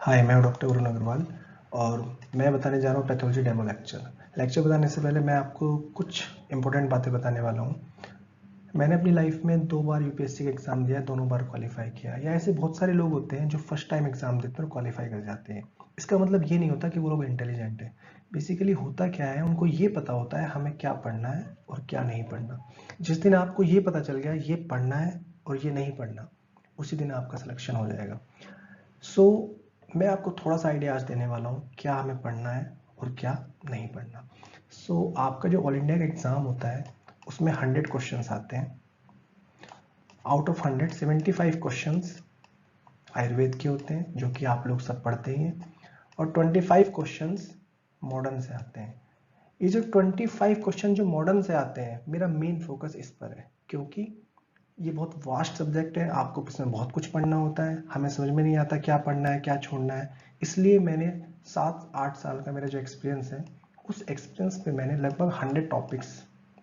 हाय, मैं डॉक्टर वरुण अग्रवाल और मैं बताने जा रहा हूँ पैथोलॉजी डेमो लेक्चर बताने से पहले मैं आपको कुछ इंपॉर्टेंट बातें बताने वाला हूँ। मैंने अपनी लाइफ में 2 बार यूपीएससी का एग्ज़ाम दिया, दोनों बार क्वालिफाई किया। या ऐसे बहुत सारे लोग होते हैं जो फर्स्ट टाइम एग्ज़ाम देते हैं और क्वालिफाई कर जाते हैं। इसका मतलब ये नहीं होता कि वो लोग इंटेलिजेंट हैं। बेसिकली होता क्या है, उनको ये पता होता है हमें क्या पढ़ना है और क्या नहीं पढ़ना। जिस दिन आपको ये पता चल गया ये पढ़ना है और ये नहीं पढ़ना, उसी दिन आपका सिलेक्शन हो जाएगा। मैं आपको थोड़ा सा आइडिया आज देने वाला हूँ क्या हमें पढ़ना है और क्या नहीं पढ़ना। आपका जो ऑल इंडिया का एग्ज़ाम होता है उसमें 100 क्वेश्चंस आते हैं। आउट ऑफ 100 75 क्वेश्चंस आयुर्वेद के होते हैं जो कि आप लोग सब पढ़ते ही हैं, और 25 क्वेश्चंस मॉडर्न से आते हैं। ये जो 25 क्वेश्चन जो मॉडर्न से आते हैं, मेरा मेन फोकस इस पर है क्योंकि ये बहुत वास्ट सब्जेक्ट है। आपको इसमें बहुत कुछ पढ़ना होता है, हमें समझ में नहीं आता क्या पढ़ना है क्या छोड़ना है। इसलिए मैंने 7-8 साल का मेरा जो एक्सपीरियंस है, उस एक्सपीरियंस पे मैंने लगभग 100 टॉपिक्स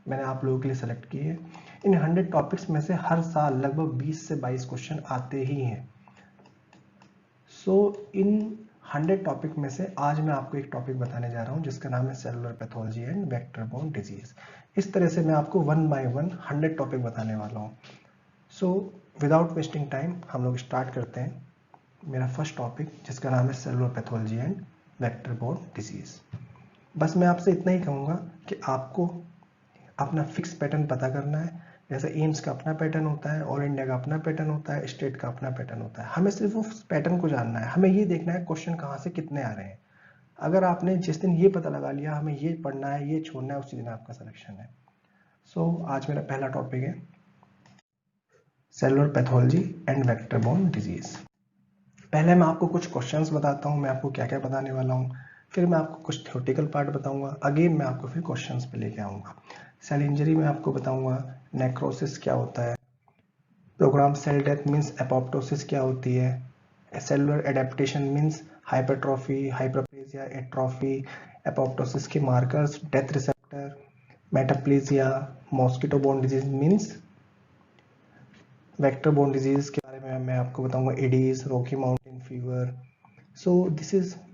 मैंने आप लोगों के लिए सेलेक्ट किए हैं। इन 100 टॉपिक्स में से हर साल लगभग 20 से 22 क्वेश्चन आते ही हैं। इन 100 टॉपिक में से आज मैं आपको एक टॉपिक बताने जा रहा हूँ जिसका नाम है cellular pathology and vector borne disease. इस तरह से मैं आपको 1 बाय 1 100 टॉपिक बताने वाला हूँ। विदाउट वेस्टिंग टाइम हम लोग स्टार्ट करते हैं। मेरा फर्स्ट टॉपिक जिसका नाम है cellular pathology and vector borne disease. बस मैं आपसे इतना ही कहूँगा कि आपको अपना फिक्स पैटर्न पता करना है। जैसे एम्स का अपना पैटर्न होता है, ऑल इंडिया का अपना पैटर्न होता है, स्टेट का अपना पैटर्न होता है। हमें सिर्फ उस पैटर्न को जानना है, हमें ये देखना है क्वेश्चन कहाँ से कितने आ रहे हैं। अगर आपने जिस दिन ये पता लगा लिया हमें ये पढ़ना है ये छोड़ना है, उसी दिन आपका सिलेक्शन है। आज मेरा पहला टॉपिक है cellular pathology and vector borne disease. पहले मैं आपको कुछ क्वेश्चंस बताता हूँ, मैं आपको क्या क्या बताने वाला हूँ। फिर मैं आपको कुछ थ्योरेटिकल पार्ट बताऊंगा, अगेन मैं आपको फिर क्वेश्चंस पे लेके आऊँगा। सेल इंजरी में आपको बताऊंगा नेक्रोसिस क्या होता है, programme cell death means apoptosis क्या होती है, cellular adaptation means hypertrophy, hyperplasia, atrophy, apoptosis के markers, death receptor, metaplasia, mosquito borne disease means vector borne disease के बारे में मैं आपको बताऊंगा, एडीज, रॉकी माउंटेन फीवर।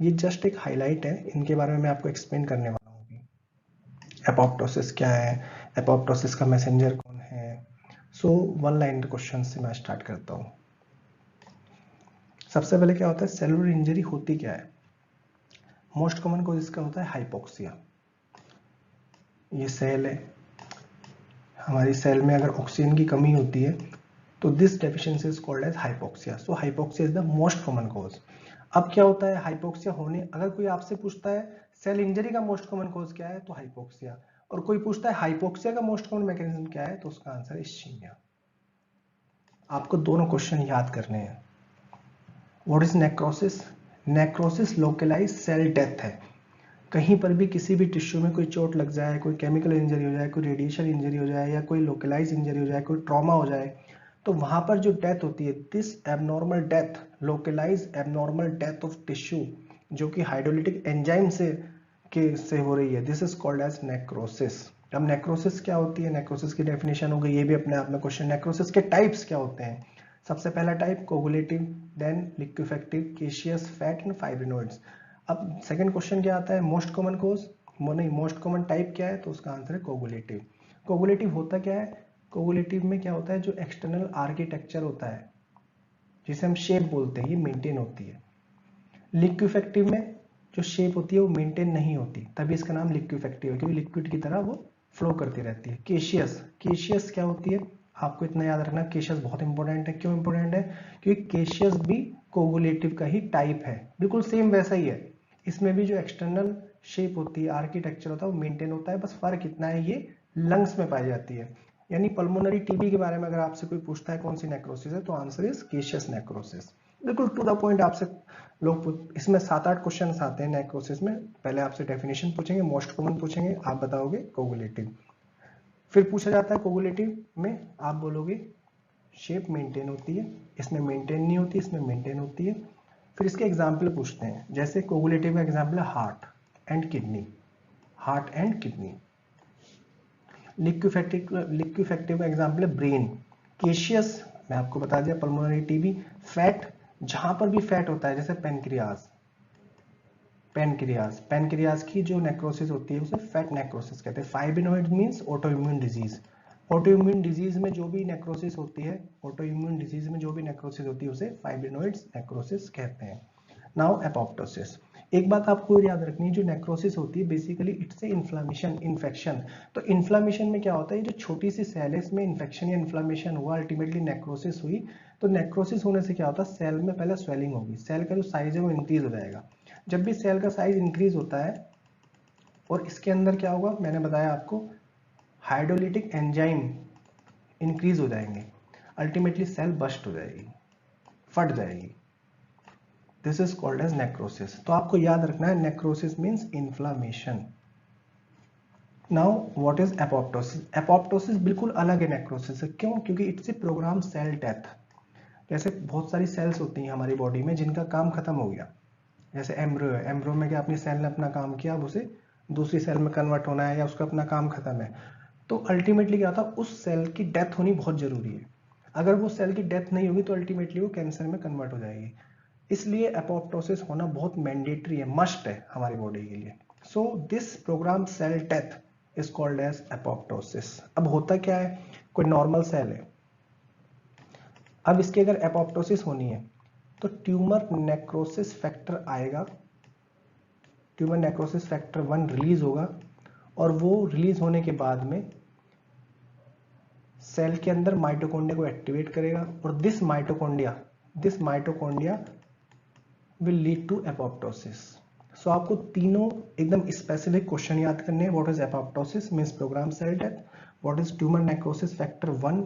ये जस्ट एक हाईलाइट है, इनके बारे में मैं आपको एक्सप्लेन करने वाला हूँ। एपोप्टोसिस क्या है, एपोप्टोसिस का मैसेंजर कौन है। वन लाइन क्वेश्चन से मैं स्टार्ट करता हूँ। सबसे पहले क्या होता है, सेलुलर इंजरी होती क्या है। मोस्ट कॉमन कोज इसका होता है हाइपोक्सिया। ये सेल है, हमारी सेल में अगर ऑक्सीजन की कमी होती है तो this deficiency is called as hypoxia. Hypoxia is the most common cause. अब क्या होता है हाइपोक्सिया होने, अगर कोई आपसे पूछता है सेल इंजरी का मोस्ट कॉमन कॉज क्या है तो हाइपोक्सिया, और कोई पूछता है हाइपोक्सिया का मोस्ट कॉमन मैकेनिज्म क्या है तो उसका आंसर है इस्चीमिया। आपको दोनों क्वेश्चन याद करने हैं। What is necrosis. Necrosis localise cell death है। कहीं पर भी किसी भी टिश्यू में कोई चोट लग जाए, कोई केमिकल इंजरी हो जाए, कोई रेडिएशन इंजरी हो जाए, या कोई लोकलाइज इंजरी हो जाए, कोई ट्रॉमा हो जाए, तो वहां पर जो डेथ होती है, this abnormal death, localise abnormal death of tissue जो कि हाइड्रोलिटिक एंजाइम से हो रही है, this is called as necrosis. अब नेक्रोसिस क्या होती है, नेक्रोसिस की डेफिनेशन हो गई, ये भी अपने आप में क्वेश्चन। नेक्रोसिस के टाइप्स क्या होते हैं। सबसे पहला type coagulative, then liquefactive, caseous, fat and fibrinoids. अब सेकंड क्वेश्चन क्या आता है, मोस्ट कॉमन कोज नहीं, मोस्ट कॉमन टाइप क्या है तो उसका आंसर है कोगुलेटिव। कोगुलेटिव होता क्या है, कोगुलेटिव में क्या होता है, जो एक्सटर्नल आर्किटेक्चर होता है जिसे हम शेप बोलते हैं, ये मेंटेन होती है। लिक्विफेक्टिव में जो शेप होती है वो मेंटेन नहीं होती, तभी इसका नाम लिक्विफेक्टिव है, क्योंकि लिक्विड की तरह वो फ्लो करती रहती है। केशियस, केशियस क्या होती है, आपको इतना याद रखना, केशियस बहुत इंपॉर्टेंट है। क्यों इंपॉर्टेंट है, क्योंकि केशियस भी कोगुलेटिव का ही टाइप है, बिल्कुल सेम वैसा ही है। इसमें भी जो एक्सटर्नल शेप होती है, आर्किटेक्चर होता है, वो मेंटेन होता है, बस फर्क इतना है ये लंग्स में पाई जाती है। यानी पल्मोनरी टीबी के बारे में अगर आपसे कोई पूछता है कौन सी नेक्रोसिस है तो आंसर इज केशियस नेक्रोसिस। बिल्कुल टू द पॉइंट आपसे लोग इसमें 7-8 क्वेश्चन आते हैं नेक्रोसिस में। पहले आपसे डेफिनेशन पूछेंगे, मोस्ट कॉमन पूछेंगे, आप बताओगे कोगुलेटिव। फिर पूछा जाता है कोगुलेटिव में आप बोलोगे शेप मेंटेन होती है, इसमें मेंटेन नहीं होती, इसमें मेंटेन होती है। फिर इसके एग्जाम्पल पूछते हैं, जैसे कोगुलेटिव का एग्जाम्पल है heart and kidney, heart and kidney. लिक्विफेक्टिव का एग्जाम्पल है ब्रेन। केशियस मैं आपको बता दिया, पल्मोनरी टीबी। फैट जहां पर भी फैट होता है, जैसे पेनक्रियाज, पेनक्रियाज की जो नेक्रोसिस होती है उसे फैट नेक्रोसिस कहते हैं। Fibrinoid means auto immune disease, auto immune disease में जो भी नेक्रोसिस होती है, ऑटो इम्यून डिजीज में जो भी नेक्रोसिस होती है उसे फाइब्रिनोइड्स नेक्रोसिस कहते हैं। नाउ एपोप्टोसिस, एक बात आपको याद रखनी है, जो नेक्रोसिस होती है basically it's a inflammation, infection. तो इन्फ्लामेशन में क्या होता है, जो छोटी सी सेल है इसमें इन्फेक्शन या इन्फ्लामेशन हुआ, अल्टीमेटली नेक्रोसिस हुई। तो नेक्रोसिस होने से क्या होता है, सेल में पहले स्वेलिंग होगी, सेल का जो साइज है वो इंक्रीज हो जाएगा। जब भी सेल का साइज इंक्रीज होता है और इसके अंदर क्या होगा, मैंने बताया आपको, हाइड्रोलिटिक एंजाइम इंक्रीज हो जाएंगे, अल्टीमेटली सेल बस्ट हो जाएगी, फट जाएगी। This is called as necrosis. तो आपको याद रखना है, necrosis means inflammation. Now what is apoptosis? Apoptosis बिल्कुल अलग है नेक्रोसिस से। क्यों? क्योंकि it's a programme cell death. जैसे बहुत सारी सेल्स होती हैं हमारी बॉडी में जिनका काम खत्म हो गया, जैसे एम्ब्रियो है, एम्ब्रियो में क्या अपनी सेल ने अपना काम किया, अब उसे दूसरी सेल में कन्वर्ट होना है या उसका अपना काम खत्म है। तो अल्टीमेटली क्या था, उस सेल की डेथ होनी बहुत जरूरी है। अगर वो सेल की डेथ नहीं होगी तो अल्टीमेटली वो कैंसर में कन्वर्ट हो जाएगी। इसलिए एपोप्टोसिस होना बहुत मैंडेटरी है, मस्ट है हमारी बॉडी के लिए। So this programme cell death is called as apoptosis. अब होता क्या है, कोई नॉर्मल सेल है, अब इसकी अगर एपोप्टोसिस होनी है तो ट्यूमर नेक्रोसिस फैक्टर आएगा, ट्यूमर नेक्रोसिस फैक्टर 1 रिलीज होगा, और वो रिलीज होने के बाद में सेल के अंदर माइटोकॉन्ड्रिया को एक्टिवेट करेगा, और this mitochondria will lead to apoptosis. So आपको तीनों एकदम स्पेसिफिक क्वेश्चन याद करने हैं। What is apoptosis means programme cell death, what is tumour necrosis factor 1,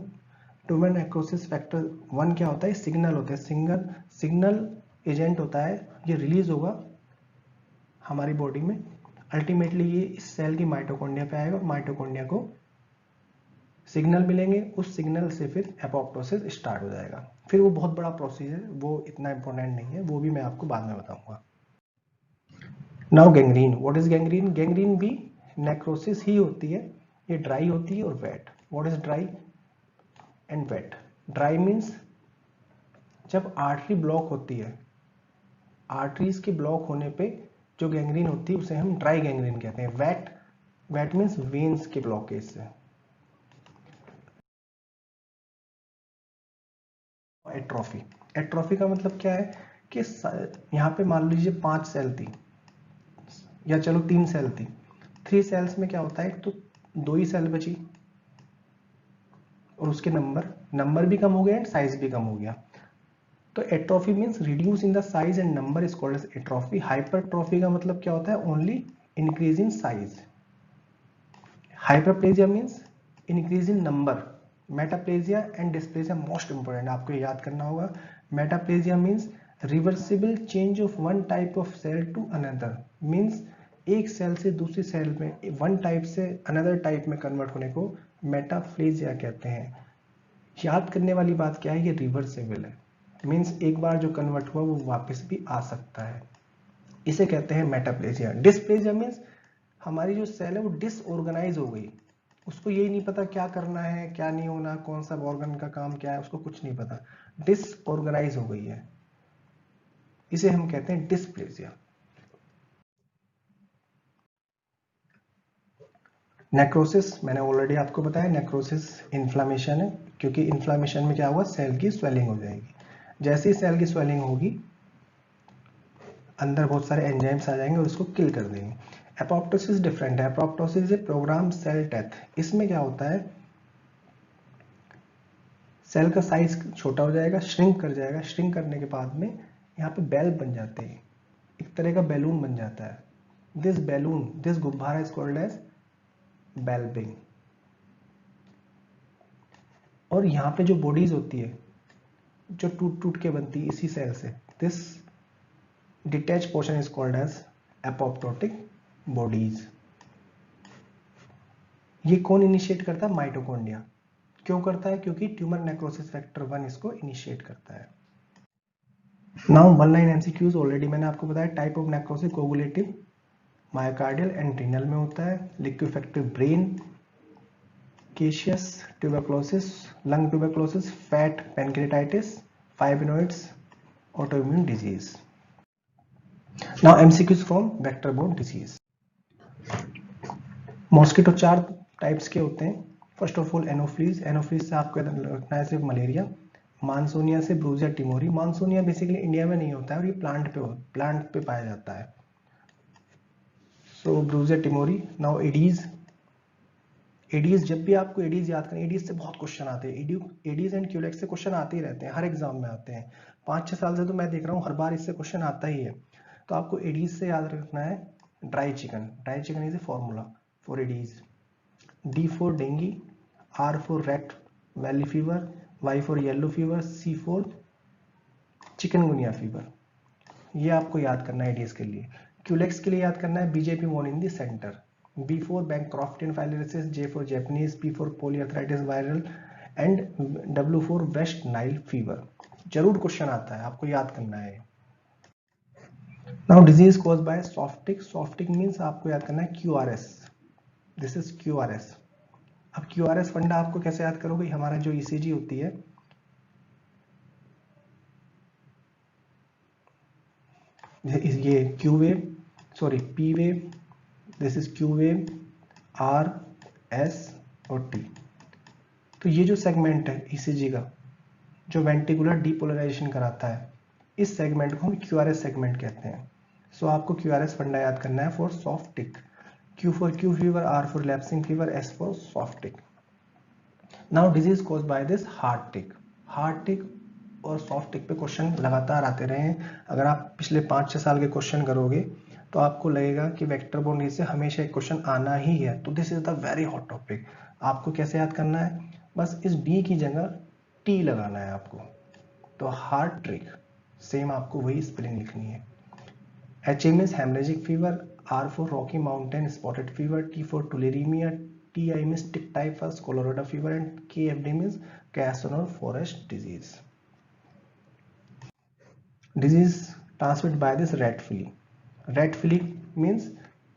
tumour necrosis factor 1 क्या होता है, सिग्नल होता है, सिग्नल एजेंट होता है, ये रिलीज होगा हमारी बॉडी में, अल्टीमेटली ये इस सेल की माइटोकॉन्ड्रिया पे आएगा, माइटोकॉन्ड्रिया को सिग्नल मिलेंगे, उस सिग्नल से फिर एपोप्टोसिस स्टार्ट हो जाएगा। फिर वो बहुत बड़ा प्रोसीजर, वो इतना इंपॉर्टेंट नहीं है, वो भी मैं आपको बाद में बताऊंगा। Now gangrene, what is gangrene? Gangrene भी नेक्रोसिस ही होती है, ये ड्राई होती है और wet. What is dry and wet? Dry means जब आर्टरी ब्लॉक होती है, आर्टरीज के ब्लॉक होने पे जो गैंग्रीन होती है उसे हम ड्राई गैंग्रीन कहते हैं। वेट मीन्स वेन्स के ब्लॉकेज से। एट्रोफी, एट्रोफी का मतलब क्या है कि यहाँ पे मान लीजिए 5 सेल थी, या चलो 3 सेल थी, 3 सेल्स में क्या होता है, तो 2 ही सेल बची, और उसके नंबर भी कम हो गया एंड साइज भी कम हो गया। तो atrophy means reduce in the size and number is called as atrophy. Hypertrophy का मतलब क्या होता है, only increase in size. Hyperplasia means increase in number. Metaplasia and dysplasia most important, आपको याद करना होगा। Metaplasia means reversible change of one type of cell to another, means एक सेल से दूसरी सेल में, वन टाइप से अनदर टाइप में कन्वर्ट होने को मेटाप्लेजिया कहते हैं। याद करने वाली बात क्या है, ये रिवर्सिबल है, मींस एक बार जो कन्वर्ट हुआ वो वापस भी आ सकता है, इसे कहते हैं मेटाप्लेजिया। डिस्प्लेजिया मींस हमारी जो सेल है वो डिसऑर्गेनाइज हो गई, उसको यही नहीं पता क्या करना है क्या नहीं होना, कौन सा ऑर्गन का काम क्या है, उसको कुछ नहीं पता, डिसऑर्गेनाइज हो गई है, इसे हम कहते हैं डिस्प्लेजिया। नेक्रोसिस मैंने ऑलरेडी आपको बताया, नेक्रोसिस इन्फ्लामेशन है, क्योंकि इन्फ्लामेशन में क्या हुआ, सेल की स्वेलिंग हो जाएगी। जैसे ही सेल की स्वेलिंग होगी अंदर बहुत सारे एंजाइम्स आ जाएंगे और उसको किल कर देंगे। एपोप्टोसिस डिफरेंट है, एपोप्टोसिस ए प्रोग्राम सेल डेथ। इसमें क्या होता है, सेल का साइज छोटा हो जाएगा, श्रिंक कर जाएगा, श्रिंक करने के बाद में यहाँ पे बेल बन जाते हैं, एक तरह का बैलून बन जाता है। दिस गुब्बारा इज कॉल्ड एज बेल्बिंग। और यहाँ पे जो बॉडीज होती है जो टूट टूट के बनती है इसी सेल से, this detach portion is called as apoptotic bodies. ये कौन इनिशिएट करता है, माइटोकॉन्ड्रिया। क्यों करता है, क्योंकि ट्यूमर नेक्रोसिस फैक्टर 1 इसको इनिशिएट करता है। Now one line MCQs already मैंने आपको बताया। Type of necrosis coagulative, myocardial and renal में होता है। Liquefactive brain, caseous tuberculosis, lung tuberculosis, fat pancreatitis, fibrinoids autoimmune disease. Now MCQs from vector-borne disease. Mosquito 4 types के होते हैं. First of all anopheles. Anopheles से आपको रखना है सिर्फ मलेरिया. मानसोनिया से ब्रूजिया टिमोरी. मानसोनिया बेसिकली इंडिया में नहीं होता है और ये प्लांट पे पाया जाता है. So Brugia timori. Now Aedes. Aedes जब भी आपको एडीज याद करें, एडीज से बहुत क्वेश्चन आते हैं. एडीज एंड क्यूलेक्स से क्वेश्चन आते ही रहते हैं, हर एग्जाम में आते हैं. 5-6 साल से तो मैं देख रहा हूँ हर बार इससे क्वेश्चन आता ही है. तो आपको एडीज से याद रखना है dry chicken. Dry chicken is a formula for Aedes. D for dengue, R for rat valley fever, Y for yellow fever, C for chikungunya fever. ये आपको याद करना है एडीज के लिए. क्यूलेक्स के लिए याद करना है बीजेपी मोन in the centre. B for Bancroftian filariasis, J for Japanese, P for polyarthritis viral and W for West Nile fever. जरूर क्वेश्चन आता है, आपको याद करना है. Now disease caused by soft tick. Soft tick means आपको याद करना है QRS. This is QRS. अब QRS फंडा आपको कैसे याद करोगे? हमारा जो ECG होती है, ये Q wave, sorry P wave, this is Q wave, R, S और T. तो ये जो सेगमेंट है ECG का, जो वेंटिकुलर डीपोलराइजेशन कराता है, इस सेगमेंट को हम QRS सेगमेंट कहते हैं. सो आपको QRS फंडा याद करना है for soft tick. Q for Q fever, R for lapsing fever, S for soft tick. Now disease caused by this hard tick. Hard tick और soft tick पे क्वेश्चन लगातार आते रहे हैं. अगर आप पिछले 5-6 साल के क्वेश्चन करोगे तो आपको लगेगा कि वेक्टर बोर्न डिजीज से हमेशा एक क्वेश्चन आना ही है. तो this is the very hot topic. आपको कैसे याद करना है? बस इस B की जगह T लगाना है आपको. तो हार्ड ट्रिक सेम आपको वही स्पेलिंग लिखनी है. HA means hemorrhagic fever, R for Rocky Mountain spotted fever, T for tularemia, TI means tick typhus, Colorado fever, and KFD means Castaneer forest disease. Disease transmitted by this rat flea. Rat flea means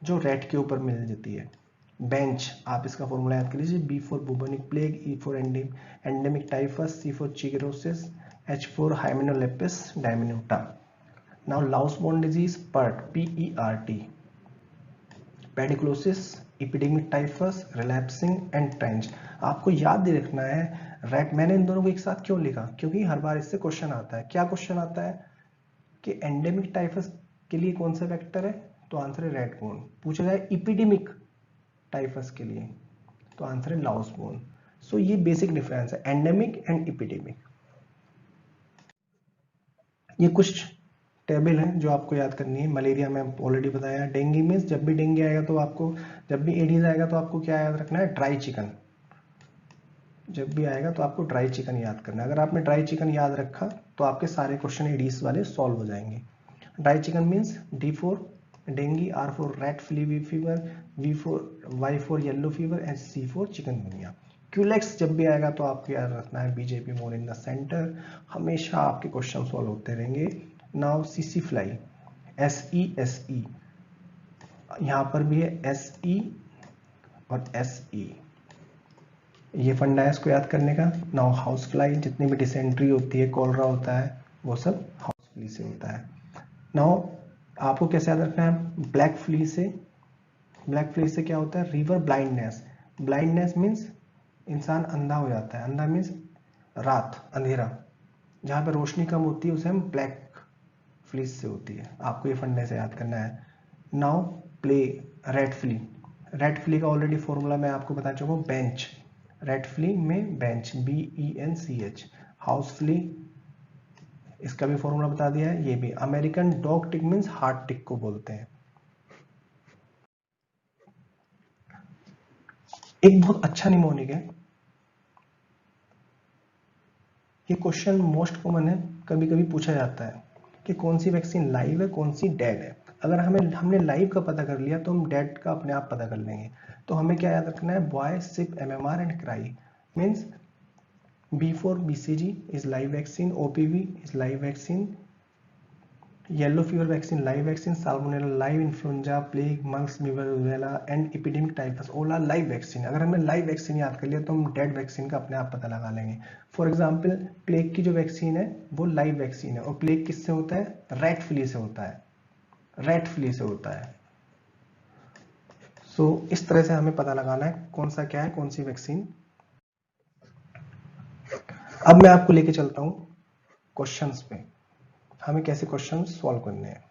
जो rat के ऊपर मिल जाती है. Bench, आप इसका formula याद कर लीजिए. B for bubonic plague, E for endemic typhus, C for chickenpox, H for Hymenopeltis diminuta. Now louse-borne disease, PERT, P-E-R-T, pediculosis, epidemic typhus, relapsing and trench. आपको याद ही रखना है रैट. मैंने इन दोनों को एक साथ क्यों लिखा? क्योंकि हर बार इससे क्वेश्चन आता है. क्या क्वेश्चन आता है कि एंडेमिक टाइफस के लिए कौन सा वेक्टर है? तो आंसर है रैट बोर्न. पूछा जाए एपिडेमिक टाइफस के लिए तो आंसर है लाउस बोर्न. सो ये बेसिक डिफरेंस है एंडेमिक एंड एपिडेमिक. ये कुछ टेबल है जो आपको याद करनी है. मलेरिया में ऑलरेडी बताया. डेंगू मीन्स जब भी डेंगू आएगा तो आपको, जब भी एडीज आएगा तो आपको क्या याद रखना है? Dry chicken. जब भी आएगा तो आपको ड्राई चिकन याद करना है. अगर आपने ड्राई चिकन याद रखा तो आपके सारे क्वेश्चन एडीज वाले सॉल्व हो जाएंगे. Dry chicken means D for dengue, R for rat flea fever, Y for yellow fever and C for chikungunya. Culex जब भी आएगा तो आपको याद रखना है BJP more in the centre. हमेशा आपके क्वेश्चन सॉल्व होते रहेंगे. नाउ सीसी फ्लाई, SE, यहाँ पर भी है SE और SE. ये फंडा है इसको याद करने का. नाउ हाउस फ्लाई, जितनी भी डिसेंट्री होती है, कॉलरा होता है, वो सब हाउस फ्ली से होता है. नाउ आपको कैसे याद रखना है? ब्लैक फ्ली से. ब्लैक फ्ली से क्या होता है? River blindness. ब्लाइंडनेस मीन्स इंसान अंधा हो जाता है. अंधा मीन्स रात, अंधेरा, जहाँ पे रोशनी कम होती है उसे हम ब्लैक फ्लीज से होती है. आपको ये फंडे से याद करना है. Now play red flea. Red flea का ऑलरेडी फॉर्मूला मैं आपको बता चुका हूँ. बेंच, रेड फ्ली में बेंच, BENCH. हाउस फ्ली, इसका भी फॉर्मूला बता दिया है. ये भी American dog tick means hard tick को बोलते हैं. एक बहुत अच्छा निमोनिक है. ये क्वेश्चन मोस्ट कॉमन है, कभी कभी पूछा जाता है कि कौन सी वैक्सीन लाइव है, कौन सी डेड है. अगर हमने लाइव का पता कर लिया तो हम डेड का अपने आप पता कर लेंगे. तो हमें क्या याद रखना है? Boy, sip, MMR and cry. Means B for BCG is live vaccine, OPV is live vaccine, yellow fever vaccine live vaccine, salmonella live, influenza, plague, mumps, measles, rubella and epidemic typhus all are live vaccine. अगर हमने live vaccine याद कर लिया तो हम dead vaccine का अपने आप पता लगा लेंगे। फॉर एग्जाम्पल प्लेग की जो वैक्सीन है वो लाइव वैक्सीन है, और प्लेग किससे होता है? रैट फ्ली से होता है, रैट फ्ली से होता है। सो इस तरह से हमें पता लगाना है कौन सा क्या है, कौन सी वैक्सीन। अब मैं आपको लेके चलता हूं क्वेश्चंस पे, हमें कैसे क्वेश्चंस सॉल्व करने हैं।